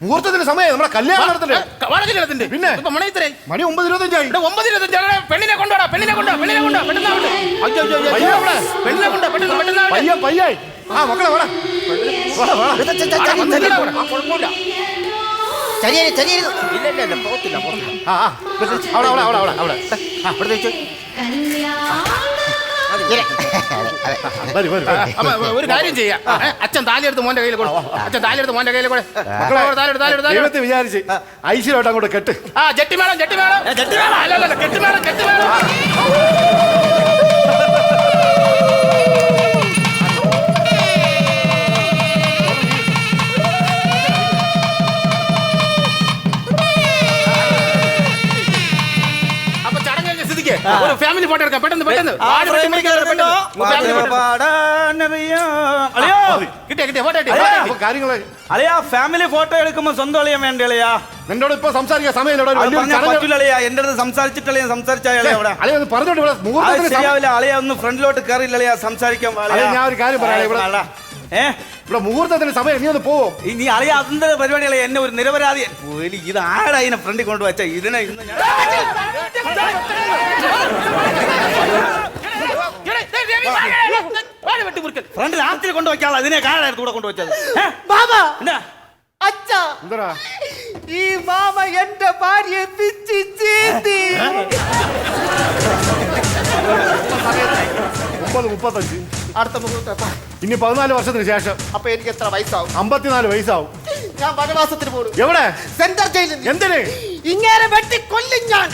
മുഹൂർത്തത്തിന് സമയം നമ്മുടെ കല്യാണം നടത്തണ്ടേ പിന്നെ മണി 9:25 പെണ്ണിനെ കൊണ്ടുപോടാ പെണ്ണിനെ കൊണ്ടോ പെട്ടെന്ന് പയ്യ പയ്യായി ആ മക്കളെ വേണം ഒരു കാര്യം ചെയ്യാം അച്ഛൻ താലിയെടുത്ത് മോന്റെ കയ്യിൽ കൂടെ ദൈവത്തെ വിചാരിച്ച് ഐശ്വര്യമായിട്ട് അങ്ങോട്ട് കെട്ട് ജെട്ടി മേളം ഒരു ഫാമിലി ഫോട്ടോ എടുക്കാം പെട്ടെന്ന് കിട്ടിയ ഫോട്ടോ കാര്യങ്ങള് അളിയാ ഫാമിലി ഫോട്ടോ എടുക്കുമ്പോ സ്വന്തം അളിയാൻ വേണ്ട അളിയാ നിന്നോട് ഇപ്പൊ സംസാരിക്കാൻ സമയം എന്റെ അടുത്ത് സംസാരിച്ചിട്ടളിയാ സംസാരിച്ചാളിയാ പറഞ്ഞോട്ട് ശരിയാവില്ല അളിയാ ഒന്ന് ഫ്രണ്ടിലോട്ട് കയറിയില്ല അളിയാ സംസാരിക്കാൻ ഞാൻ ഒരു കാര്യം പറയാം ഇവിടെ മുഹൂർത്തത്തിന് സമയം നീ ഒന്ന് പോവോ നീ അളിയാ അതിന്റെ പരിപാടികളെ എന്നെ ഒരു നിരപരാധി ഇത് ആടാ ഇതിനെ ഫ്രണ്ടിൽ കൊണ്ടുവച്ച ഇതിനെ ഫ്രണ്ട് രാത്രി കൊണ്ടുവയ്ക്കാളെ അതിനെ കാണാനായിരുന്നു കൂടെ കൊണ്ടുവച്ചത് ഈ മാമ എന്റെ ഭാര്യയെ പിച്ചി ചീന്തി 9:35 അടുത്ത മുഹൂർത്തം ഇനി 14 വർഷത്തിന് ശേഷം അപ്പൊ എനിക്ക് എത്ര വയസ്സാവും? 54 വയസ്സാവും. ഞാൻ വനവാസത്തിന് പോകും. എവിടെ? സെൻട്രൽ ജയിലിൽ. എന്തിന്? ഇങ്ങനെ വെട്ടി കൊല്ലും ഞാൻ.